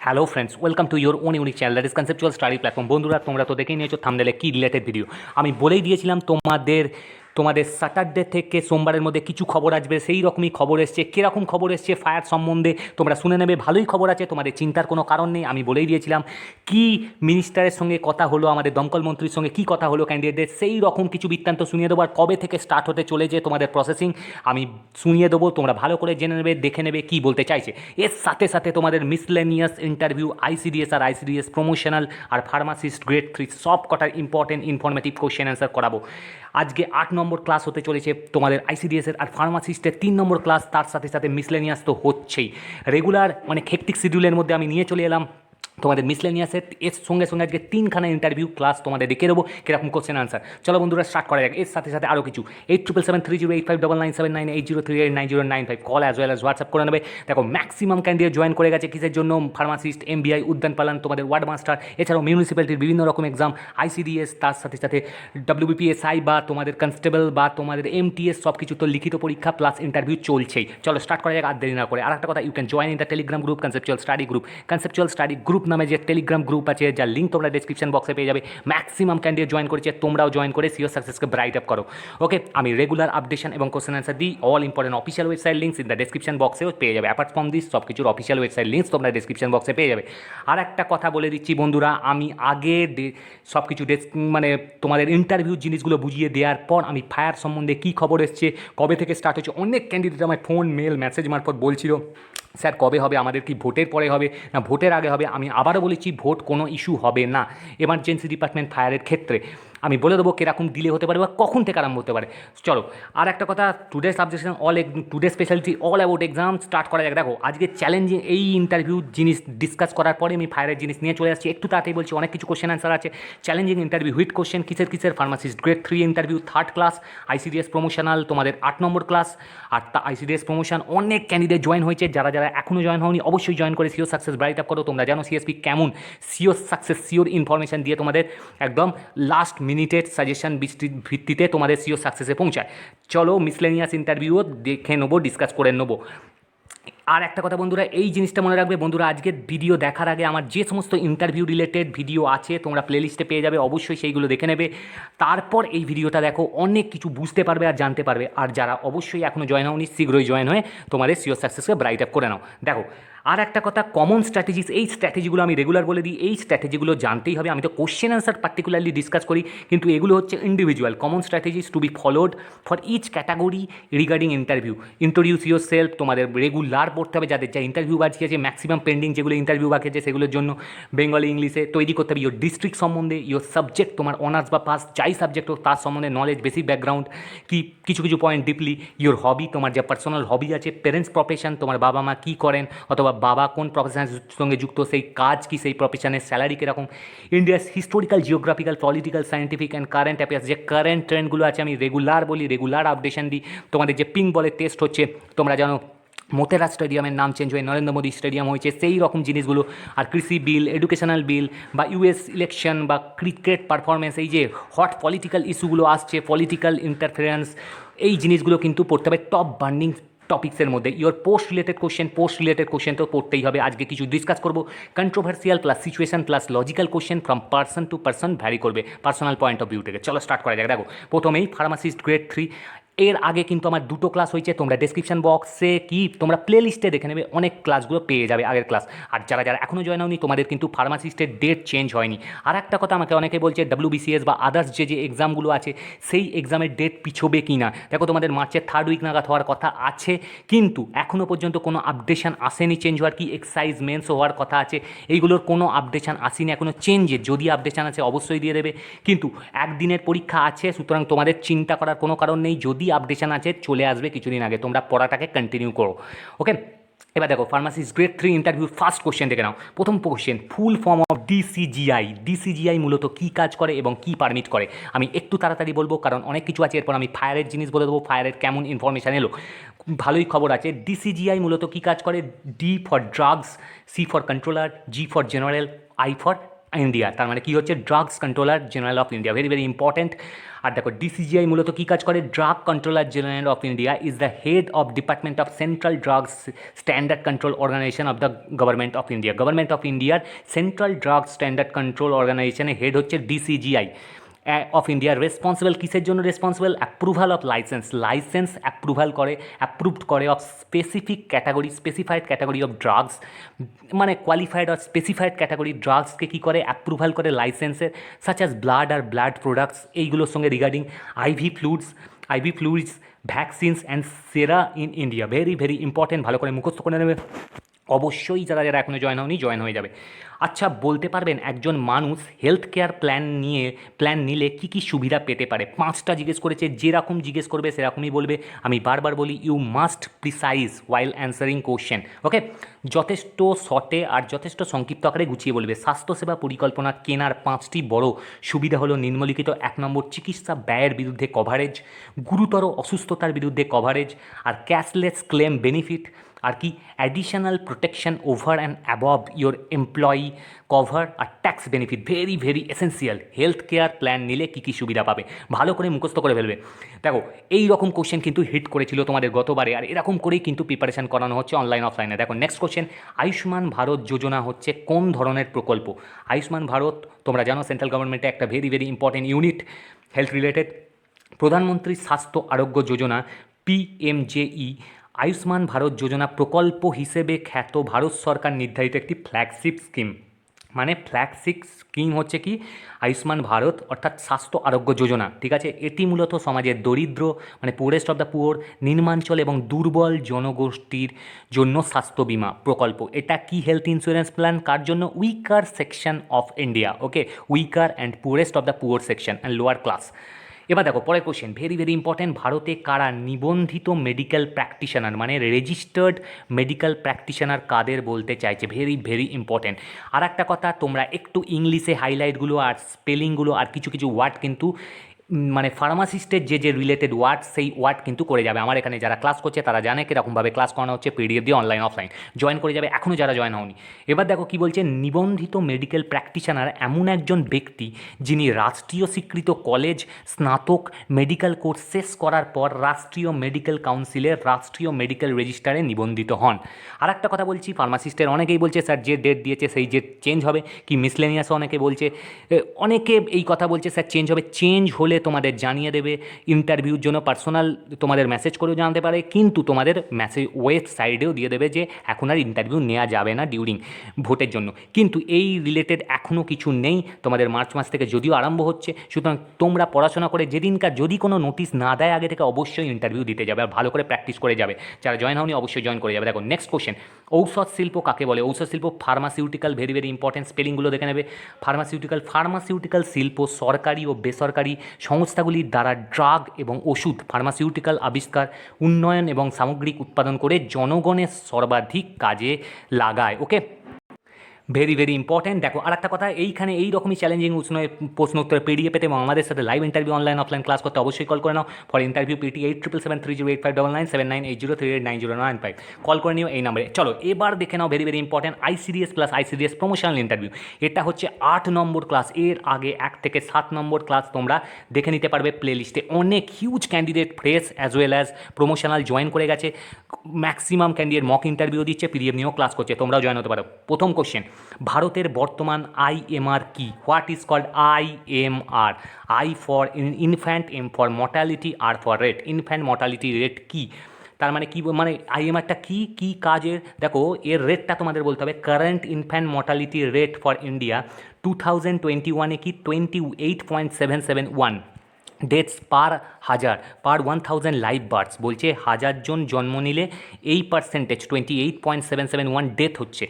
Hello friends, welcome to your own unique channel that is conceptual study platform. বন্ধুরা, তোমরা তো দেখেই নিয়েছো থাম্বনেলে কি রিলেটেড ভিডিও। আমি বলেই দিয়েছিলাম তোমাদের স্যাটারডে থেকে সোমবারের মধ্যে কিছু খবর আসবে, সেই রকমই খবর এসছে। কীরকম খবর এসছে ফায়ার সম্বন্ধে তোমরা শুনে নেবে, ভালোই খবর আছে, তোমাদের চিন্তার কোনো কারণ নেই। আমি বলেই দিয়েছিলাম কি মিনিস্টারের সঙ্গে কথা হলো, আমাদের দমকল মন্ত্রীর সঙ্গে কি কথা হলো ক্যান্ডিডেটদের, সেই রকম কিছু বৃত্তান্ত শুনিয়ে দেবো। আর কবে থেকে স্টার্ট হতে চলেছে তোমাদের প্রসেসিং আমি শুনিয়ে দেবো, তোমরা ভালো করে জেনে নেবে, দেখে নেবে কী বলতে চাইছে। এর সাথে সাথে তোমাদের মিসলেনিয়াস ইন্টারভিউ, আইসিডিএস আর আইসিডিএস প্রমোশনাল আর ফার্মাসিস্ট গ্রেড 3 সব কটার ইম্পর্টেন্ট ইনফরমেটিভ কোশ্চেন অ্যান্সার করাবো। আজকে 8 নম্বর ক্লাস হতে চলেছে তোমাদের আইসিডিএসের আর ফার্মাসিস্টের 3 নম্বর ক্লাস, তার সাথে সাথে মিসলেনিয়াস তো হচ্ছেই। রেগুলার মানে হেক্টিক শিডিউলের মধ্যে আমি নিয়ে চলে এলাম তোমাদের মিসলেনিয়াসের। এর সঙ্গে সঙ্গে আজকে 3খানা ইন্টারভিউ ক্লাস তোমাদের দেখে দেবো কীরকম কোশ্চেন আনসার। চলো বন্ধুরা স্টার্ট করা যাক। এর সাথে সাথে আরও কিছু 87730859979803890995 call as well as WhatsApp করে নেবে। দেখো ম্যাক্সিমাম ক্যান্ডিডেট জয়েন করে গেছে কিসের জন্য, ফার্মাসিস্ট, এমবিআই, উদ্যান পালন, তোমাদের ওয়ার্ড মাস্টার, এছাড়াও মিউনিসিপ্যালিটির বিভিন্ন রকম এক্সাম, আইসিডিএস, তার সাথে সাথে ডব্লিউবিপিএসআই বা তোমাদের কনস্টেবল বা তোমাদের এমটিএস, সব কিছু তো লিখিত পরীক্ষা প্লাস ইন্টারভিউ চলছেই। চলো স্টার্ট করা যাক আর দেরি না করে। আর একটা কথা, you can join in the Telegram group conceptual study group নামে যে টেলিগ্রাম গ্রুপ আছে, যার লিঙ্ক তোমরা ডেসক্রিপশন বক্সে পেয়ে যাবে। ম্যাক্সিমাম ক্যান্ডিডেট জয়েন করেছে, তোমরাও জয়েন করে সিওর সাকসেসকে ব্রাইট আপ করো। ওকে, আমি রেগুলার আপডেশন এবং কোশ্চেন অ্যান্সার দিই। All important official website links in the description বক্সেও পেয়ে যাবে। অ্যাপার্ট ফ্রম দিস সব কিছুর অফিসিয়াল ওয়েবসাইট লিঙ্কস তোমরা ডেসক্রিপশন বক্সে পেয়ে যাবে। আর একটা কথা বলে দিচ্ছি বন্ধুরা, আমি আগে সব কিছু মানে তোমাদের ইন্টারভিউ জিনিসগুলো বুঝিয়ে দেওয়ার পর আমি ফায়ার সম্বন্ধে কী খবর এসছে, কবে থেকে স্টার্ট হচ্ছে, অনেক ক্যান্ডিডেট আমার ফোন, মেল, মেসেজ মারফত বলছিল স্যার কবে হবে, আমাদের কি ভোটের পরে হবে না ভোটের আগে হবে। আমি আবারও বলেছি, ভোট কোনো ইস্যু হবে না এমার্জেন্সি ডিপার্টমেন্ট ফায়ারের ক্ষেত্রে। আমি বলে দেবো কীরকম ডিলে হতে পারে বা কখন থেকে আরম্ভ হতে পারে। চলো আর একটা কথা, today subjection today speciality all about exam start করা যাক। দেখো আজকে চ্যালেঞ্জিং এই ইন্টারভিউ জিনিস ডিসকাস করার পরে আমি ফায়ারের জিনিস নিয়ে চলে আসছি। একটু তাড়াতাড়ি বলছি, অনেক কিছু কোশ্চেন অ্যান্সার আছে। চ্যালেঞ্জিং ইন্টারভিউ হুইট কোশ্চেন কিসের pharmacist grade 3 interview 3rd class, ICDS promotional তোমাদের 8 নম্বর ক্লাস। আর আইসিডিএস প্রমোশন অনেক ক্যান্ডিডেট জয়েন হয়েছে, যারা যারা এখনও জয়েন হয়নি অবশ্যই জয়েন করে সিওর সাকসেস ব্রাইট আপ করো। তোমরা জানো সিএসপি কেমন সিওর সাকসেস সিওর ইনফরমেশন দিয়ে তোমাদের একদম লাস্ট মিনিটের সাজেশন ভিত্তিতে তোমাদের সিওর সাকসেসে পৌঁছায়। চলো মিসলেনিয়াস ইন্টারভিউও দেখে নেবো, ডিসকাস করে নেবো। আর একটা কথা বন্ধুরা, এই জিনিসটা মনে রাখবে বন্ধুরা, আজকের ভিডিও দেখার আগে আমার যে সমস্ত ইন্টারভিউ রিলেটেড ভিডিও আছে তোমরা প্লেলিস্টে পেয়ে যাবে, অবশ্যই সেইগুলো দেখে নেবে। তারপর এই ভিডিওটা দেখো, অনেক কিছু বুঝতে পারবে আর জানতে পারবে। আর যারা অবশ্যই এখনও জয়েন হওনি শীঘ্রই জয়েন হয়ে তোমাদের সিওর সাকসেসকে ব্রাইট আপ করে নাও। দেখো আর একটা কথা, কমন স্ট্র্যাটেজিস, এই স্ট্র্যাটেজিগুলো আমি রেগুলার বলে দিই, এই স্ট্র্যাটেজিগুলো জানতেই হবে। আমি তো কোশ্চেন অ্যান্সার পার্টিকুলারলি ডিসকাস করি, কিন্তু এগুলো হচ্ছে individual common strategies to be followed for each category regarding interview. Introduce yourself তোমাদের রেগুলার পড়তে হবে, যাদের যা ইন্টারভিউ বাকি আছে, ম্যাক্সিমাম পেন্ডিং যেগুলো ইন্টারভিউ বাকি আছে সেগুলোর জন্য বেঙ্গলি ইংলিশে তৈরি করতে হবে। ইয়োর ডিস্ট্রিক্ট সম্বন্ধে, ইয়োর সাবজেক্ট, তোমার অনার্স বা পাস যাই সাবজেক্ট হোক তার সম্বন্ধে নলেজ, বেসিক ব্যাকগ্রাউন্ড কি, কিছু কিছু পয়েন্ট ডিপলি। ইয়োর হবি, তোমার যা পার্সোনাল হবি আছে, পেরেন্টস প্রফেশন, তোমার বাবা মা কী করেন অথবা বাবা কোন প্রফেশনের সঙ্গে যুক্ত, সেই কাজ কি, সেই প্রফেশনের স্যালারি কীরকম। India's historical, geographical, political, scientific and current affairs, যে কারেন্ট ট্রেন্ডগুলো আছে আমি রেগুলার বলি, রেগুলার আপডেশন দিই। তোমাদের যে পিঙ্ক বলের টেস্ট হচ্ছে, তোমরা জানো মোতেরা স্টেডিয়ামের নাম চেঞ্জ হয়ে নরেন্দ্র মোদী স্টেডিয়াম হয়েছে, সেই রকম জিনিসগুলো। আর কৃষি বিল, এডুকেশনাল বিল বা ইউএস ইলেকশন বা ক্রিকেট পারফরমেন্স, এই যে হট পলিটিক্যাল ইস্যুগুলো আসছে, পলিটিক্যাল ইন্টারফারেন্স, এই জিনিসগুলো কিন্তু পড়তে হবে টপ বার্নিং টপিক্সের মধ্যে। ইওর পোস্ট রিলেটেড কোশ্চেন তো পড়তেই হবে। আজকে কিছু ডিসকাস করবো, controversial plus situation plus logical question from person to person vary করবে পার্সোনাল পয়েন্ট অফ ভিউ থেকে। চলো স্টার্ট করা যাক। দেখো প্রথমেই ফার্মাসিস্ট গ্রেড 3, এর আগে কিন্তু আমার 2টো ক্লাস হয়েছে, তোমরা ডেসক্রিপশন বক্সে কি তোমরা প্লে লিস্টে দেখে নেবে, অনেক ক্লাসগুলো পেয়ে যাবে আগের ক্লাস। আর যারা যারা এখনও জয়েন হয়নি তোমাদের কিন্তু ফার্মাসিস্টের ডেট চেঞ্জ হয়নি। আর একটা কথা, আমাকে অনেকে বলছে ডব্লিউবিসিএস বা আদার্স যে এক্সামগুলো আছে সেই এক্সামের ডেট পিছোবে কি না। দেখো তোমাদের মার্চের 3rd উইক নাগাদ হওয়ার কথা আছে, কিন্তু এখনও পর্যন্ত কোনো আপডেশন আসেনি চেঞ্জ হওয়ার। কি এক্সাইজ মেন্স হওয়ার কথা আছে, এইগুলোর কোনো আপডেশন আসেনি এখনও চেঞ্জের। যদি আপডেশন আছে অবশ্যই দিয়ে দেবে, কিন্তু একদিনের পরীক্ষা আছে, সুতরাং তোমাদের চিন্তা করার কোনো কারণ নেই। যদি আপডেশন আছে চলে আসবে কিছুদিন আগে, তোমরা পড়াটাকে কন্টিনিউ করো। ওকে, এবার দেখো pharmacist grade 3 interview first question দেখে নাও। প্রথম question, full form of DCGI. DCGI মূলত কী কাজ করে এবং কী পারমিট করে। আমি একটু তাড়াতাড়ি বলবো কারণ অনেক কিছু আছে, এরপর আমি ফায়ারের জিনিস বলে দেবো, ফায়ারের কেমন ইনফরমেশান এলো। ভালোই খবর আছে। ডিসিজিআই মূলত কী কাজ করে, D for drugs, C for controller, G for general, I for India, তার মানে কি হচ্ছে drugs controller general of India, very very important. আর দেখো ডিসিজিআই মূলত কী কাজ করে, drug controller general of India is the head of department of central drugs standard control organisation of the government of India. Government of ইন্ডিয়ার central drug standard control অর্গানাইজেশনের head হচ্ছে DCGI of India. Responsible কিসের জন্য responsible, approval of licence approval করে, approved করে of specific category, specified category of drugs, মানে qualified আর specified category ড্রাগসকে কী করে অ্যাপ্রুভাল করে লাইসেন্সের, সাচ অ্যাজ ব্লাড আর ব্লাড প্রোডাক্টস, এইগুলোর সঙ্গে regarding IV fluids, vaccines and sera in India. Very very important, ভালো করে মুখস্থ করে নেবে অবশ্যই, যারা যারা এখনও জয়েন হয়নি জয়েন হয়ে যাবে। আচ্ছা বলতে পারবেন একজন মানুষ হেলথ কেয়ার প্ল্যান নিলে কী কী সুবিধা পেতে পারে? 5টা জিজ্ঞেস করেছে, যেরকম জিজ্ঞেস করবে সেরকমই বলবে। আমি বারবার বলি you must precise while answering question, okay? যথেষ্ট শর্টে আর যথেষ্ট সংক্ষিপ্ত আকারে গুছিয়ে বলবে। স্বাস্থ্যসেবা পরিকল্পনা কেনার 5টি বড় সুবিধা হলো নিম্নলিখিত। 1 নম্বর, চিকিৎসা ব্যয়ের বিরুদ্ধে কভারেজ, গুরুতর অসুস্থতার বিরুদ্ধে কভারেজ, আর ক্যাশলেস ক্লেম বেনিফিট, আর কি additional protection over and above your employee cover, আর tax benefit. Very very essential, health care plan নিলে কী কী সুবিধা পাবে ভালো করে মুখস্থ করে ফেলবে। দেখো এই রকম কোশ্চেন কিন্তু হিট করেছিল তোমাদের গতবারে, আর এরকম করেই কিন্তু প্রিপারেশন করানো হচ্ছে অনলাইন অফলাইনে। দেখো নেক্সট কোশ্চেন, আয়ুষ্মান ভারত যোজনা হচ্ছে কোন ধরনের প্রকল্প? আয়ুষ্মান ভারত তোমরা জানো সেন্ট্রাল গভর্নমেন্টের একটা very very important unit health related. প্রধানমন্ত্রী স্বাস্থ্য আরোগ্য যোজনা পিএমজেই আয়ুষ্মান ভারত যোজনা প্রকল্প হিসেবে খ্যাত ভারত সরকার নির্ধারিত একটি ফ্ল্যাগশিপ স্কিম। মানে ফ্ল্যাগশিপ স্কিম হচ্ছে কি আয়ুষ্মান ভারত অর্থাৎ স্বাস্থ্য আরোগ্য যোজনা, ঠিক আছে? এটি মূলত সমাজের দরিদ্র মানে পুয়ারেস্ট অফ দ্য পুয়ার, নিম্নাঞ্চল এবং দুর্বল জনগোষ্ঠীর জন্য স্বাস্থ্য বিমা প্রকল্প। এটা কি হেলথ ইন্স্যুরেন্স প্ল্যান কার জন্য? Weaker section of India, okay? Weaker and poorest of the poor section and lower class. এবার দেখো পরের কোশ্চেন, ভেরি ভেরি ইম্পর্টেন্ট, ভারতে কারা নিবন্ধিত মেডিকেল প্র্যাকটিশনার মানে রেজিস্টার্ড মেডিকেল প্র্যাকটিশনার কাদের বলতে চাইছে? Very very important. আর একটা কথা, তোমরা একটু ইংলিশে হাইলাইটগুলো আর স্পেলিংগুলো আর কিছু কিছু ওয়ার্ড কিন্তু মানে ফার্মাসিস্টের যে রিলেটেড ওয়ার্ড সেই ওয়ার্ড কিন্তু করে যাবে। আমার এখানে যারা ক্লাস করছে তারা জানে কীরকমভাবে ক্লাস করানো হচ্ছে, পিডিএফ দিয়ে অনলাইন অফলাইন জয়েন করে যাবে এখনও যারা জয়েন হওনি। এবার দেখো কী বলছে, নিবন্ধিত মেডিকেল প্র্যাকটিশনার এমন একজন ব্যক্তি যিনি রাষ্ট্রীয় স্বীকৃত কলেজ স্নাতক মেডিকেল কোর্স শেষ করার পর রাষ্ট্রীয় মেডিকেল কাউন্সিলের রাষ্ট্রীয় মেডিকেল রেজিস্টারে নিবন্ধিত হন। আর একটা কথা বলছি, ফার্মাসিস্টের অনেকেই বলছে স্যার যে ডেট দিয়েছে সেই ডেট চেঞ্জ হবে কি, মিসলেনিয়াসও অনেকে বলছে, অনেকে এই কথা বলছে স্যার চেঞ্জ হবে। চেঞ্জ হলে তোমাদের জানিয়ে দেবে, ইন্টারভিউর জন্য পার্সোনাল তোমাদের মেসেজ করেও জানতে পারে, কিন্তু তোমাদের মেসেজ ওয়েবসাইটেও দিয়ে দেবে যে এখন আর ইন্টারভিউ নেওয়া যাবে না ডিউরিং ভোটের জন্য। কিন্তু এই রিলেটেড এখনও কিছু নেই, তোমাদের মার্চ মাস থেকে যদিও আরম্ভ হচ্ছে। সুতরাং তোমরা পড়াশোনা করে যেদিনকার যদি কোনো নোটিশ না দেয় আগে থেকে অবশ্যই ইন্টারভিউ দিতে যাবে আর ভালো করে প্র্যাকটিস করে যাবে। যারা জয়েন হওনি অবশ্যই জয়েন করে যাবে। দেখো নেক্সট কোশ্চেন, ঔষধ শিল্প কাকে বলে? ঔষধ শিল্প ফার্মাসিউটিক্যাল, ভেরি ভেরি ইম্পর্টেন্ট, স্পেলিংগুলো দেখে নেবে। ফার্মাসিউটিক্যাল শিল্প সরকারি ও বেসরকারি সংস্থাগুলির দ্বারা ড্রাগ এবং ওষুধ ফার্মাসিউটিক্যাল আবিষ্কার, উন্নয়ন এবং সামগ্রিক উৎপাদন করে জনগণের সর্বাধিক কাজে লাগায়, ওকে? Very very important. দেখো আর একটা কথা, এইখানে এই রকমই চ্যালেঞ্জিং প্রশ্ন উত্তর পিডিএফ পেতে এবং আমাদের সাথে live interview online offline class করতে অবশ্যই কল করে নাও। ফর ইন্টারভিউ পিটি 8777308599 কল করে নিও এই নাম্বারে। চলো এবার দেখে নাও very very important ICDS plus ICDS promotional interview. এটা হচ্ছে 8 নম্বর ক্লাস, এর আগে 1 থেকে 7 নম্বর ক্লাস তোমরা দেখে নিতে পারবে প্লে লিস্টে। অনেক huge candidate fresh as well as promotional join করে গেছে, ম্যাক্সিমাম ক্যান্ডিডেট মক ইন্টারভিউ দিচ্ছে, পিডিএফ নিয়েও ক্লাস করছে, তোমরাও জয়েন হতে পারো। প্রথম কোশ্চেন, ভারতের বর্তমান আইএমআর কি? What is called IMR? I for infant, M for mortality, R for rate. Infant mortality rate কি? তার মানে কি, মানে আইএমআরটা কি কি কাজের? দেখো এর রেটটা তোমাদের বলতে হবে। Current infant mortality rate for India 2021 কি 28.771 ডেথস পার 1000 লাইভ বার্থস। বলছে 1000 জন জন্ম নিলে এই পার্সেন্টেজ 28.771 ডেথ হচ্ছে।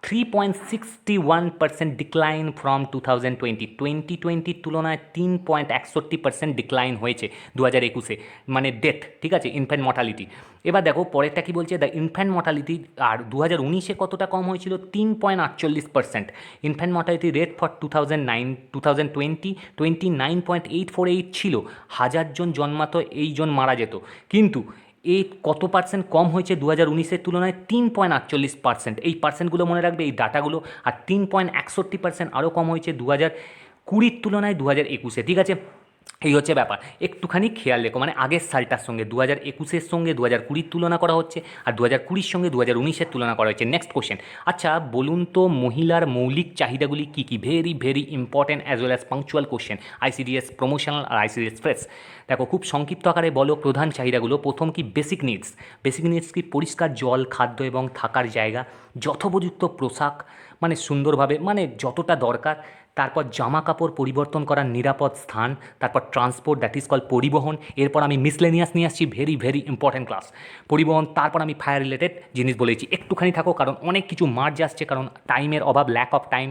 3.61% ডিক্লাইন ফ্রম 2020 তুলনায় 3.61% ডিক্লাইন হয়েছে 2021-এ, মানে ডেথ, ঠিক আছে, ইনফ্যান্ট মর্টালিটি। এবার দেখো পরেরটা কি বলছে, দ্য ইনফ্যান্ট মর্টালিটি, আর 2019-এ কতটা কম হয়েছিল? 3.48%। ইনফ্যান্ট মর্টালিটি রেট ফর 2020 29.848 ছিল। 1000 জন জন্মাতো, এই জন মারা যেত। কিন্তু এই কত পার্সেন্ট কম হয়েছে 2019-এর তুলনায়? 3.48%। এই পার্সেন্টগুলো মনে রাখবে, এই ডাটাগুলো। আর 3.61% আরও কম হয়েছে 2020-র তুলনায় 2021-এ। ঠিক আছে, এই হচ্ছে ব্যাপার, একটুখানি খেয়াল রেখো। মানে আগের সালটার সঙ্গে 2021-এর সঙ্গে 2020-র তুলনা করা হচ্ছে, আর 2020-র সঙ্গে 2019-এর তুলনা করা হচ্ছে। নেক্সট কোশ্চেন, আচ্ছা বলুন তো মহিলার মৌলিক চাহিদাগুলি কী কী? Very very important as well as punctual question, ICDS promotional আর আইসিডিএস ফ্রেশ। দেখো খুব সংক্ষিপ্ত আকারে বলো প্রধান চাহিদাগুলো। প্রথম কি? Basic needs. বেসিক নিডস কি? পরিষ্কার জল, খাদ্য এবং থাকার জায়গা, যথোপযুক্ত পোশাক, মানে সুন্দরভাবে, মানে যতটা দরকার। তারপর জামা কাপড় পরিবর্তন করার নিরাপদ স্থান। তারপর ট্রান্সপোর্ট, দ্যাট ইজ কল পরিবহন। এরপর আমি মিসলেনিয়াস নিয়ে আসছি, ভেরি ভেরি ইম্পর্ট্যান্ট ক্লাস, পরিবহন। তারপর আমি ফায়ার রিলেটেড জিনিস বলেছি। একটুখানি থাকো, কারণ অনেক কিছু মার্জ আসছে, কারণ টাইমের অভাব, ল্যাক অফ টাইম।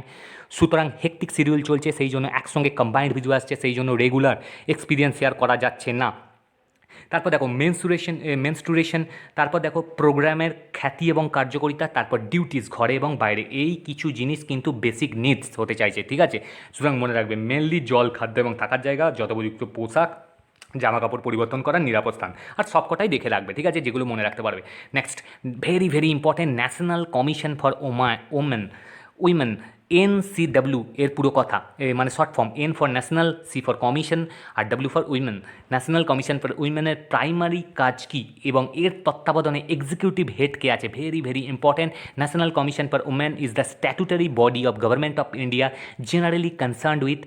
সুতরাং হেকটিক শিডিউল চলছে, সেই জন্য একসঙ্গে কম্বাইন্ড ভিডিও আসছে, সেই জন্য রেগুলার এক্সপিরিয়েন্স শেয়ার করা যাচ্ছে না। তারপর দেখো মেনস্ট্রুরেশন। তারপর দেখো প্রোগ্রামের খ্যাতি এবং কার্যকারিতা। তারপর ডিউটিস, ঘরে এবং বাইরে। এই কিছু জিনিস কিন্তু বেসিক নিডস হতে চাইছে। ঠিক আছে, সুতরাং মনে রাখবে মেনলি জল, খাদ্য এবং থাকার জায়গা, যথোপযুক্ত পোশাক, জামা কাপড় পরিবর্তন করার নিরাপদ স্থান। আর সবকটাই দেখে রাখবে, ঠিক আছে, যেগুলো মনে রাখতে পারবে। Next, very very important, national commission for women, NCW এর পুরো কথা, মানে short form. N for national, C for commission, আর W for women. National commission for উইমেনের প্রাইমারি কাজ কী এবং এর তত্ত্বাবধানে এক্সিকিউটিভ হেড কে আছে? Very very important. National commission for women is the statutory body of government of India generally concerned with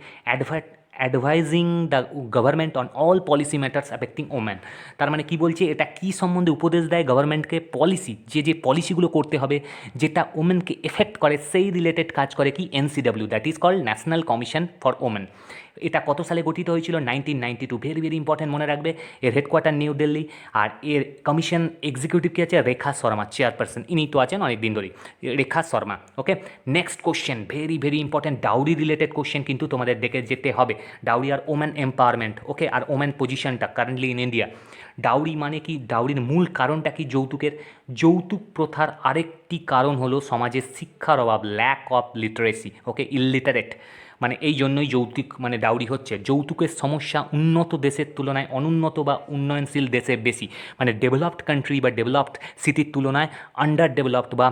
advising the government on all policy matters affecting women. তার মানে কি বলছে, এটা কি সম্বন্ধে উপদেশ দেয় গভর্নমেন্টকে? পলিসি, যে পলিসিগুলো করতে হবে যেটা ওমেনকে এফেক্ট করে, সেই রিলেটেড কাজ করে কি? NCW, that is called National commission for Women. এটা কত সালে গঠিত হয়েছিল? 1992। ভেরি ভেরি ইম্পর্টেন্ট, মনে রাখবে। এর হেডকোয়ার্টার নিউ দিল্লি, আর এর কমিশন এক্সিকিউটিভ কি আছে? রেখা শর্মা, চেয়ারপারসন। ইনি তো আছেন অনেক দিন ধরেই, Rekha Sharma. Okay, next question, very very important, dowry related question কিন্তু তোমাদের দেখে যেতে হবে। ডাউরি আর ওমেন এম্পাওয়ারমেন্ট। ওকে, আর ওমেন পজিশনটা কারেন্টলি ইন ইন্ডিয়া। ডাউরি মানে কি? ডাউরির মূল কারণটা কি? যৌতুকের। যৌতুক প্রথার আরেকটি কারণ হলো সমাজের শিক্ষার অভাব, ল্যাক অফ লিটারেসি। ওকে, ইললিটারেট, মানে এই জন্যই যৌতুক মানে ডাউরি হচ্ছে। যৌতুকের সমস্যা উন্নত দেশের তুলনায় অনুন্নত বা উন্নয়নশীল দেশে বেশি, মানে ডেভেলপড কান্ট্রি বা ডেভেলপড সিটির তুলনায় আন্ডার ডেভেলপড বা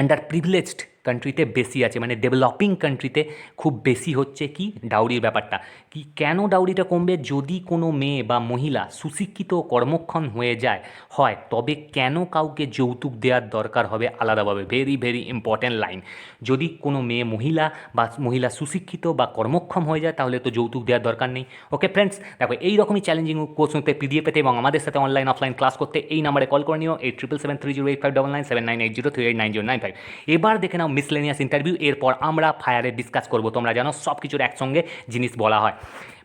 আন্ডার প্রিভিলেজড কান্ট্রিতে বেশি আছে, মানে ডেভেলপিং কান্ট্রিতে খুব বেশি হচ্ছে কি? ডাউরির ব্যাপারটা। কি কেন ডাউরিটা কমবে? যদি কোনো মেয়ে বা মহিলা সুশিক্ষিত ও কর্মক্ষম হয়ে হয়, তবে কেন কাউকে যৌতুক দেওয়ার দরকার হবে আলাদাভাবে? Very very important line. যদি কোনো মহিলা সুশিক্ষিত বা কর্মক্ষম হয়ে যায়, তাহলে তো যৌতুক দেওয়ার দরকার নেই। ওকে ফ্রেন্ডস, দেখো এইরকমই চ্যালেঞ্জিং কোর্স পেতে, পিডিএফ পেতে এবং আমাদের সাথে অনলাইন অফলাইন ক্লাস করতে এই নাম্বারে কল করে নিও, 877308599798038995। এবার দেখে নাও মিসলেনিয়াস ইন্টারভিউ, এরপর আমরা ফায়ারে ডিসকাস করবো। তোমরা জানো সব কিছুর একসঙ্গে জিনিস বলা হয়।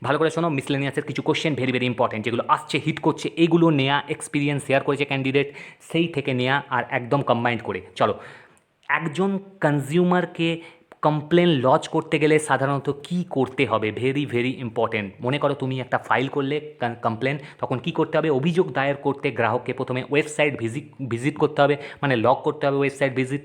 ভালো করে শোনো, মিসলেনিয়াসের কিছু কোশ্চেন ভেরি ভেরি ইম্পর্টেন্ট, যেগুলো আসছে, হিট করছে, এইগুলো নেয়া, এক্সপিরিয়েন্স শেয়ার করেছে ক্যান্ডিডেট, সেই থেকে নেয়া আর একদম কম্বাইন্ড করে। চলো, একজন কনজিউমারকে কমপ্লেন লজ করতে গেলে সাধারণত কি করতে হবে? Very very important. মনে করো তুমি একটা ফাইল করলে কমপ্লেন, তখন কি করতে হবে? অভিযোগ দায়ের করতে গ্রাহককে প্রথমে ওয়েবসাইট ভিজিট করতে হবে, মানে লগ করতে হবে ওয়েবসাইট ভিজিট।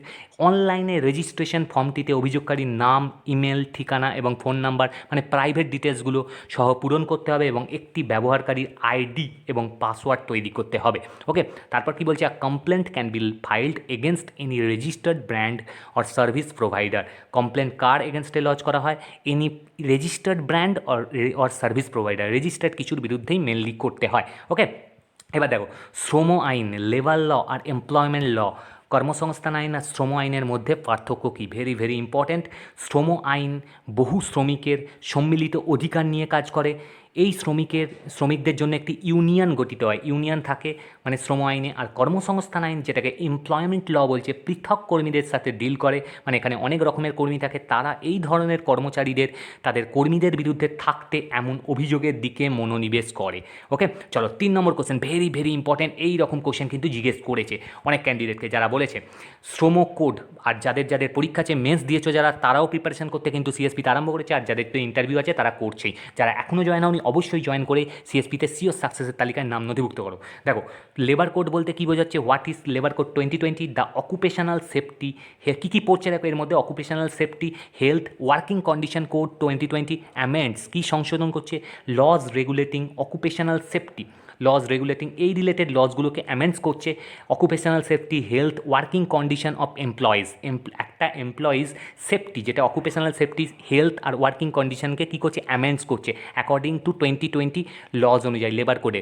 অনলাইনে রেজিস্ট্রেশন ফর্মটিতে অভিযোগকারীর নাম, ইমেল, ঠিকানা এবং ফোন নাম্বার, মানে প্রাইভেট ডিটেলসগুলো সহ পূরণ করতে হবে এবং একটি ব্যবহারকারীর আইডি এবং পাসওয়ার্ড তৈরি করতে হবে। ওকে, তারপর কি বলছে? A complaint can be filed against any registered brand or service provider. Complain কার এগেনস্টে লজ করা হয়? Any registered brand or service provider, registered কিছুর বিরুদ্ধেই মেনলি করতে হয়। ওকে, এবার দেখো শ্রম আইন, লেবার ল আর এমপ্লয়মেন্ট ল, কর্মসংস্থান আইন আর শ্রম আইনের মধ্যে পার্থক্য কী? Very very important. শ্রম আইন বহু শ্রমিকের সম্মিলিত অধিকার নিয়ে কাজ করে। এই শ্রমিকদের জন্য একটি ইউনিয়ন গঠিত হয়, ইউনিয়ন থাকে মানে শ্রম আইনে। আর কর্মসংস্থান আইন, যেটাকে এমপ্লয়মেন্ট ল বলছে, পৃথক কর্মীদের সাথে ডিল করে, মানে এখানে অনেক রকমের কর্মী থাকে, তারা এই ধরনের কর্মচারীদের তাদের কর্মীদের বিরুদ্ধে থাকতে এমন অভিযোগের দিকে মনোনিবেশ করে। ওকে, চলো 3 নম্বর কোশ্চেন, ভেরি ভেরি ইম্পর্ট্যান্ট। এই রকম কোশ্চেন কিন্তু জিজ্ঞেস করেছে অনেক ক্যান্ডিডেটকে, যারা বলেছে শ্রম কোড, আর যাদের পরীক্ষা আছে, মেন্স দিয়েছো যারা, তারাও প্রিপারেশন করতে কিন্তু সিএসপিতে আরম্ভ করেছে, আর যাদের তো ইন্টারভিউ আছে তারা করছেই। যারা এখনও জয়েন হওনি অবশ্যই জয়েন করে সিএসপিতে সিওর সাকসেসের তালিকায় নাম নথিভুক্ত করো। দেখো লেবার কোড বলতে কী বোঝাচ্ছে? What is labour code 2020? The occupational safety, কী কী পড়ছে দেখো এর মধ্যে? Occupational safety, health, working condition code 2020 amends, কী সংশোধন করছে? Laws regulating occupational safety, laws regulating এই রিলেটেড লজগুলোকে অ্যামেন্ডস করছে। Occupational safety, health, working condition of employees, একটা এমপ্লয়িজ সেফটি যেটা অকুপেশনাল সেফটি, হেলথ আর ওয়ার্কিং কন্ডিশনকে কী করছে, অ্যামেন্ডস করছে অ্যাকর্ডিং টু 2020 লজ অনুযায়ী লেবার কোডে।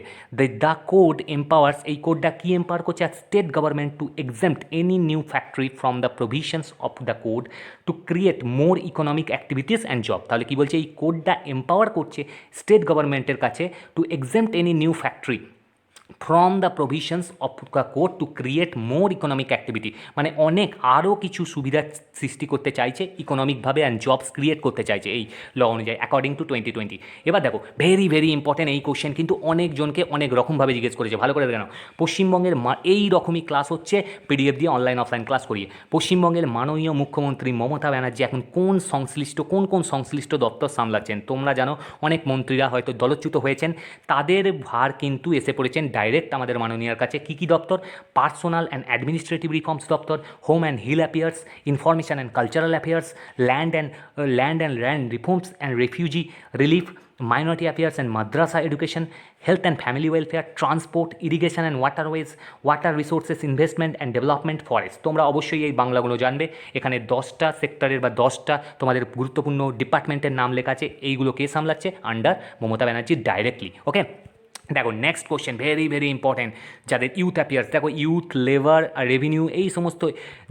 দ্য কোড এম্পাওয়ার্স, এই কোডটা কী এম্পাওয়ার করছে, আর state government to exempt any new factory from the provisions of the code to create more economic activities and job. তাহলে কী বলছে, এই কোডটা এম্পাওয়ার করছে স্টেট গভর্নমেন্টের কাছে to exempt any new factory from the provisions of the code to create more economic activity, মানে অনেক আরও কিছু সুবিধার সৃষ্টি করতে চাইছে ইকোনমিকভাবে অ্যান্ড জবস ক্রিয়েট করতে চাইছে এই ল অনুযায়ী অ্যাকর্ডিং টু 2020। এবার দেখো ভেরি ভেরি ইম্পর্টেন্ট এই কোশ্চেন, কিন্তু অনেকজনকে অনেক রকমভাবে জিজ্ঞেস করেছে, ভালো করে দেখে নাও। পশ্চিমবঙ্গের এই রকমই ক্লাস হচ্ছে পিডিএফ দিয়ে অনলাইন অফলাইন ক্লাস করিয়ে। পশ্চিমবঙ্গের মাননীয় মুখ্যমন্ত্রী মমতা ব্যানার্জি এখন কোন সংশ্লিষ্ট দপ্তর সামলাচ্ছেন? তোমরা জানো অনেক মন্ত্রীরা হয়তো দলচ্যুত হয়েছেন, তাদের ভার কিন্তু এসে পড়েছেন ডাইরেক্ট আমাদের মাননীয়ার কাছে। কী দপ্তর? পার্সোনাল অ্যান্ড অ্যাডমিনিস্ট্রেটিভ রিফর্মস দপ্তর, home and hill affairs, information and cultural affairs, land reforms and refugee relief, minority affairs and মাদ্রাসা education, health and family welfare, transport, irrigation and waterways, water resources investment and development, forest. তোমরা অবশ্যই এই বাংলাগুলো জানবে। এখানে 10টা সেক্টরের বা 10টা তোমাদের গুরুত্বপূর্ণ ডিপার্টমেন্টের নাম লেখা আছে। এইগুলো কে সামলাচ্ছে? Under Mamata Banerjee directly. Okay, দেখো next question very very important, যাদের ইউথ অ্যাফেয়ার্স, দেখো ইউথ, লেবার, রেভিনিউ, এই সমস্ত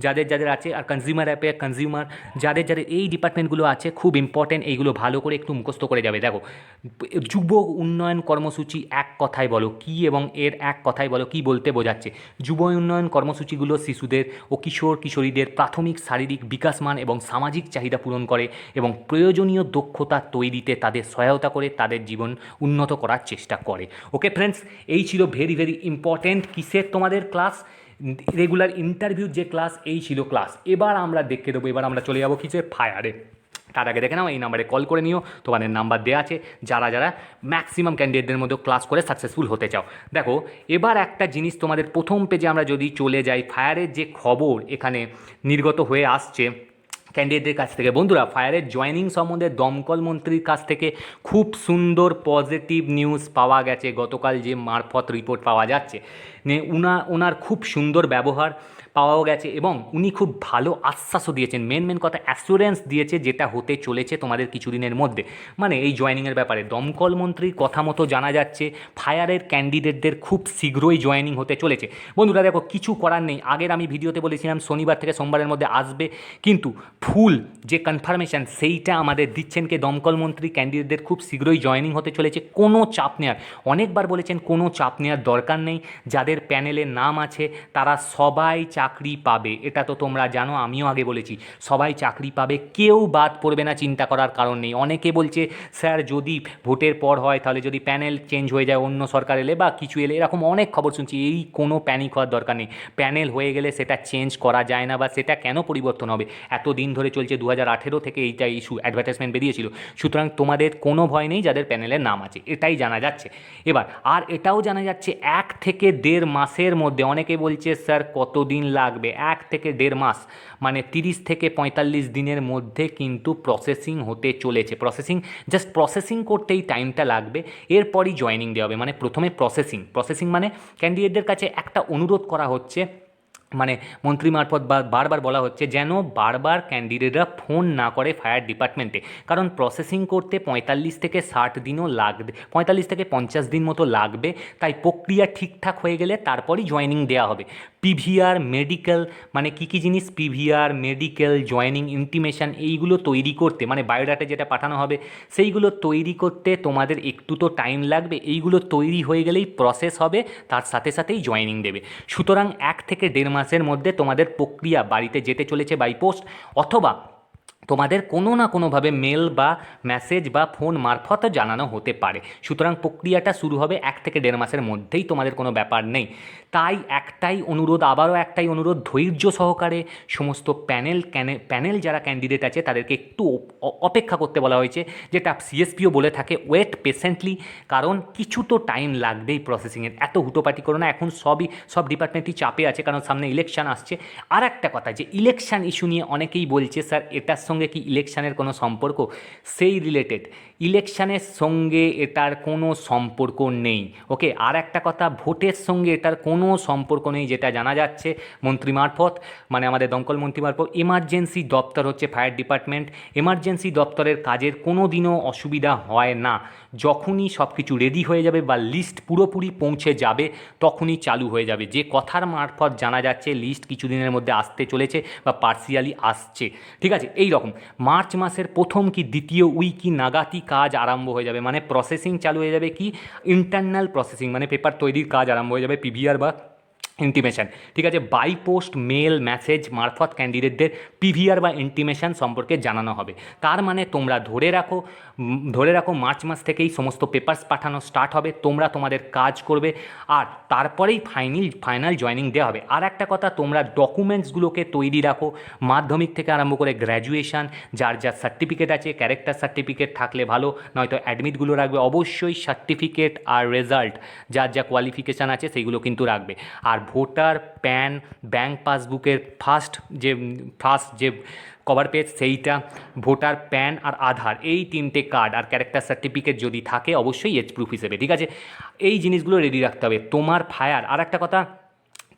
যাদের আছে, আর কনজিউমার অ্যাফেয়ার, যাদের এই ডিপার্টমেন্টগুলো আছে খুব ইম্পর্টেন্ট, এইগুলো ভালো করে একটু মুখস্থ করে যাবে। দেখো যুব উন্নয়ন কর্মসূচি এক কথায় বলো কী, এবং এর এক কথায় বলো কী বলতে বোঝাচ্ছে। যুব উন্নয়ন কর্মসূচিগুলো শিশুদের ও কিশোরীদের প্রাথমিক শারীরিক বিকাশ মান এবং সামাজিক চাহিদা পূরণ করে এবং প্রয়োজনীয় দক্ষতা তৈরিতে তাদের সহায়তা করে তাদের জীবন উন্নত করার চেষ্টা করে। ওকে ফ্রেন্ডস, এই ছিল ভেরি ভেরি ইম্পর্টেন্ট কিসের তোমাদের ক্লাস, রেগুলার ইন্টারভিউর যে ক্লাস, এই ছিল ক্লাস। এবার আমরা দেখে দেবো, এবার আমরা চলে যাবো কিসে, ফায়ারে। তার আগে দেখে নাও এই নাম্বারে কল করে নিও, তোমাদের নাম্বার দেওয়া আছে, যারা ম্যাক্সিমাম ক্যান্ডিডেটদের মধ্যে ক্লাস করে সাকসেসফুল হতে চাও। দেখো এবার একটা জিনিস তোমাদের প্রথম পেজে আমরা যদি চলে যাই, ফায়ারের যে খবর এখানে নির্গত হয়ে আসছে ক্যান্ডিডেটদের কাছ থেকে। বন্ধুরা, ফায়ারের জয়েনিং সম্বন্ধে দমকল মন্ত্রীর কাছ থেকে খুব সুন্দর পজিটিভ নিউজ পাওয়া গেছে। গতকাল যে মারফত রিপোর্ট পাওয়া যাচ্ছে, ওনার খুব সুন্দর ব্যবহার পাওয়াও গেছে এবং উনি খুব ভালো আশ্বাসও দিয়েছেন। মেন কথা অ্যাসুরেন্স দিয়েছে যেটা হতে চলেছে তোমাদের কিছুদিনের মধ্যে, মানে এই জয়েনিংয়ের ব্যাপারে। দমকল মন্ত্রীর কথা মতো জানা যাচ্ছে ফায়ারের ক্যান্ডিডেটদের খুব শীঘ্রই জয়েনিং হতে চলেছে। বন্ধুরা দেখো, কিছু করার নেই, আগের আমি ভিডিওতে বলেছিলাম শনিবার থেকে সোমবারের মধ্যে আসবে, কিন্তু ফুল যে কনফার্মেশন সেইটা আমাদের দিচ্ছেন কে দমকল মন্ত্রী, ক্যান্ডিডেটদের খুব শীঘ্রই জয়েনিং হতে চলেছে। কোনো চাপ নেওয়ার, অনেকবার বলেছেন কোনো চাপ নেওয়ার দরকার নেই, যাদের প্যানেলে নাম আছে তারা সবাই চাকরি পাবে, এটা তো তোমরা জানো, আমিও আগে বলেছি সবাই চাকরি পাবে, কেউ বাদ পড়বে না, চিন্তা করার কারণ নেই। অনেকে বলছে স্যার যদি ভোটের পর হয় তাহলে যদি প্যানেল চেঞ্জ হয়ে যায়, অন্য সরকার এলে বা কিছু এলে, এরকম অনেক খবর শুনছি। এই কোনো প্যানিক হওয়ার দরকার নেই, প্যানেল হয়ে গেলে সেটা চেঞ্জ করা যায় না, বা সেটা কেন পরিবর্তন হবে, এত দিন ধরে চলছে, 2018 থেকে এইটা ইস্যু অ্যাডভার্টাইজমেন্ট বেরিয়েছিল। সুতরাং তোমাদের কোনো ভয় নেই যাদের প্যানেলের নাম আছে, এটাই জানা যাচ্ছে। এবার আর এটাও জানা যাচ্ছে 1 থেকে 1.5 মাসের মধ্যে, অনেকে বলছে স্যার কতদিন লাগবে, 1 থেকে 1.5 মাস মানে 30 থেকে 45 দিনের মধ্যে কিন্তু প্রসেসিং হতে চলেছে। জাস্ট প্রসেসিং করতেই টাইমটা লাগবে, এরপরই জয়েনিং দেওয়া হবে। মানে প্রথমে প্রসেসিং মানে ক্যান্ডিডেটদের কাছে একটা অনুরোধ করা হচ্ছে, মানে মন্ত্রী মারফত বারবার বলা হচ্ছে যেন বারবার ক্যান্ডিডেটরা ফোন না করে ফায়ার ডিপার্টমেন্টে, কারণ প্রসেসিং করতে 45 থেকে 60 দিনও লাগবে, 45 থেকে 50 দিন মতো লাগবে। তাই প্রক্রিয়া ঠিকঠাক হয়ে গেলে তারপরই জয়েনিং দেওয়া হবে। পিভিআর, মেডিকেল, মানে কী জিনিস, পিভিআর, মেডিকেল, জয়েনিং ইন্টিমেশন, এইগুলো তৈরি করতে, মানে বায়োডাটা যেটা পাঠানো হবে সেইগুলো তৈরি করতে তোমাদের একটু তো টাইম লাগবে। এইগুলো তৈরি হয়ে গেলেই প্রসেস হবে, তার সাথে সাথেই জয়েনিং দেবে। সুতরাং 1 থেকে 1.5 মাসের মধ্যে তোমাদের প্রক্রিয়া বাড়িতে যেতে চলেছে বাই পোস্ট, অথবা তোমাদের কোনো না কোনোভাবে মেল বা মেসেজ বা ফোন মারফত জানানো হতে পারে। সুতরাং প্রক্রিয়াটা শুরু হবে 1 থেকে 1.5 মাসের মধ্যেই, তোমাদের কোনো ব্যাপার নেই। তাই আবারও একটাই অনুরোধ, ধৈর্য সহকারে সমস্ত প্যানেল যারা ক্যান্ডিডেট আছে তাদেরকে একটু অপেক্ষা করতে বলা হয়েছে, যেটা সিএসপিও বলে থাকে, ওয়েট পেশেন্টলি, কারণ কিছু তো টাইম লাগবেই প্রসেসিংয়ের। এত হুটোপাটি করো না, এখন সব ডিপার্টমেন্টই চাপে আছে, কারণ সামনে ইলেকশন আসছে। আর একটা কথা, যে ইলেকশন ইস্যু নিয়ে অনেকেই বলছে স্যার এটা সঙ্গে কি ইলেকশানের কোনো সম্পর্ক? সেই রিলেটেড, ইলেকশানের সঙ্গে এটার কোনো সম্পর্ক নেই। ওকে, আর একটা কথা, ভোটের সঙ্গে এটার কোনো সম্পর্ক নেই যেটা জানা যাচ্ছে মন্ত্রী মারফত, মানে আমাদের দমকল মন্ত্রী মারফত। এমার্জেন্সি দপ্তর হচ্ছে ফায়ার ডিপার্টমেন্ট, এমার্জেন্সি দপ্তরের কাজের কোনো দিনও অসুবিধা হয় না। যখনই সব কিছু রেডি হয়ে যাবে বা লিস্ট পুরোপুরি পৌঁছে যাবে তখনই চালু হয়ে যাবে। যে কথার মারফত জানা যাচ্ছে লিস্ট কিছুদিনের মধ্যে আসতে চলেছে বা পার্সিয়ালি আসছে, ঠিক আছে। এই রকম মার্চ মাসের প্রথম কি দ্বিতীয় উইকি নাগাদই কাজ আরম্ভ হয়ে যাবে, মানে প্রসেসিং চালু হয়ে যাবে। কি ইন্টারনাল প্রসেসিং, মানে পেপার তৈরির কাজ আরম্ভ হয়ে যাবে, পিভিআর বা ইন্টিমেশন, ঠিক আছে। বাই পোস্ট মেল মেসেজ মারফত ক্যান্ডিডেটদের পিভিআর বা ইন্টিমেশন সম্পর্কে জানানো হবে। তার মানে তোমরা ধরে রাখো মার্চ মাস থেকেই সমস্ত পেপারস পাঠানো স্টার্ট হবে, তোমরা তোমাদের কাজ করবে আর তারপরেই ফাইনাল জয়েনিং দেওয়া হবে। আর একটা কথা, তোমরা ডকুমেন্টসগুলোকে তৈরি রাখো, মাধ্যমিক থেকে আরম্ভ করে গ্র্যাজুয়েশন, যার যার সার্টিফিকেট আছে, ক্যারেক্টার সার্টিফিকেট থাকলে ভালো, নয়তো অ্যাডমিটগুলো রাখবে। অবশ্যই সার্টিফিকেট আর রেজাল্ট যার যা কোয়ালিফিকেশান আছে সেইগুলো কিন্তু রাখবে। আর ভোটার, প্যান, ব্যাঙ্ক পাসবুকের ফার্স্ট যে কভার পেজ সেইটা, ভোটার, প্যান আর আধার, এই তিনটে কার্ড আর ক্যারেক্টার সার্টিফিকেট যদি থাকে অবশ্যই এজ প্রুফ হিসেবে, ঠিক আছে। এই জিনিসগুলো রেডি রাখতে হবে। তোমার ফায়ার, আর একটা কথা,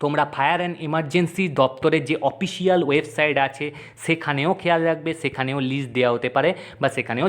তোমরা ফায়ার অ্যান্ড এমার্জেন্সি দপ্তরের যে অফিসিয়াল ওয়েবসাইট আছে সেখানেও খেয়াল রাখবে, সেখানেও লিস্ট দেওয়া হতে পারে বা সেখানেও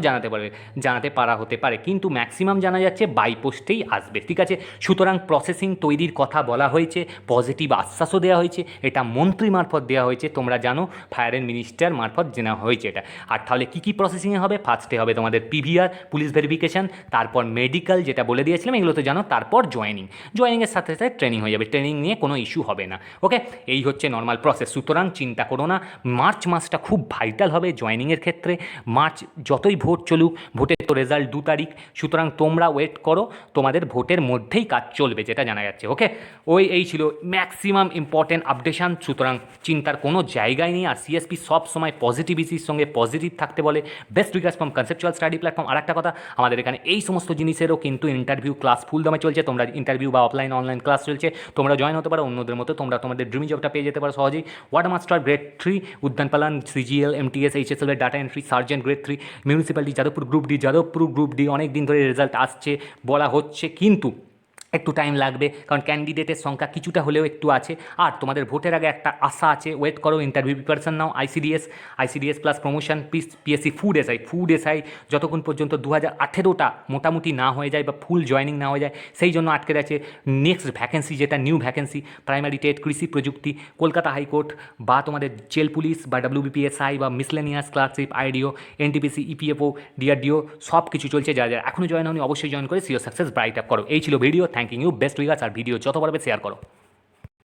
জানাতে পারা হতে পারে, কিন্তু ম্যাক্সিমাম জানা যাচ্ছে বাই পোস্টেই আসবে, ঠিক আছে। সুতরাং প্রসেসিং তৈরির কথা বলা হয়েছে, পজিটিভ আশ্বাসও দেওয়া হয়েছে, এটা মন্ত্রী মারফত দেওয়া হয়েছে, তোমরা জানো ফায়ার অ্যান্ড মিনিস্টার মারফত জানা হয়েছে এটা। আর তাহলে কী কী প্রসেসিংয়ে হবে? ফার্স্টে হবে তোমাদের পিভিআর, পুলিশ ভেরিফিকেশান, তারপর মেডিকেল, যেটা বলে দিয়েছিলাম এগুলো তো জানো, তারপর জয়েনিংয়ের সাথে সাথে ট্রেনিং হয়ে যাবে, ট্রেনিং নিয়ে কোনো ইস্যু হবে না। ওকে, এই হচ্ছে নর্মাল প্রসেস। সুতরাং চিন্তা করো না, মার্চ মাসটা খুব ভাইটাল হবে জয়েনিংয়ের ক্ষেত্রে। মার্চ যতই ভোট চলুক, ভোটের তো রেজাল্ট 2 তারিখ, সুতরাং তোমরা ওয়েট করো, তোমাদের ভোটের মধ্যেই কাজ চলবে যেটা জানা যাচ্ছে। ওকে, এই ছিল ম্যাক্সিমাম ইম্পর্টেন্ট আপডেশন, সুতরাং চিন্তার কোনো জায়গায় নেই। আর সিএসপি সব সময় পজিটিভিটির সঙ্গে পজিটিভ থাকতে বলে। Best regards from conceptual study platform. আর একটা কথা, আমাদের এখানে এই সমস্ত জিনিসেরও কিন্তু ইন্টারভিউ ক্লাস ফুল দামে চলছে, তোমরা ইন্টারভিউ বা অনলাইন ক্লাস চলছে, তোমরা জয়েন হতে পারো অন্যদের মতো, তোমরা তোমাদের ড্রিম জবটা পেয়ে যেতে পারো সহজেই। ওয়ার্ড মাস্টার গ্রেড 3 উদ্যানপালন, সিজিএল, এমটিএস, এইচএসএল এর data entry, sergeant grade 3 municipality Jadavpur group D অনেক দিন ধরে রেজাল্ট আসছে বলা হচ্ছে, কিন্তু একটু টাইম লাগবে, কারণ ক্যান্ডিডেটের সংখ্যা কিছুটা হলেও একটু আছে। আর তোমাদের ভোটের আগে একটা আশা আছে, ওয়েট করো, ইন্টারভিউ প্রিপারেশন নাও। ICDS plus promotion, PSC food SI যতক্ষণ পর্যন্ত 2018টা মোটামুটি না হয়ে যায় বা ফুল জয়েনিং না হয়ে যায়, সেই জন্য আটকে আছে। নেক্সট ভ্যাকেন্সি যেটা নিউ ভ্যাকেন্সি, প্রাইমারি টেট, কৃষি প্রযুক্তি, কলকাতা হাইকোর্ট বা তোমাদের জেল পুলিশ বা WBPSI বা মিসলেনিয়াস ক্লার্কশিপ, আইডিও, এনটিপিসি, ইপিএফও, ডিআরডিও, সব কিছু চলছে। যারা এখনও জয়েন হয়নি অবশ্যই জয়েন করে সিও সাকসেস ব্রাইট আপ করো। এই ছিল ভিডিও। থ্যাংক ইউ, বেস্ট উইগার্স। আর ভিডিও যত পারবে শেয়ার করো।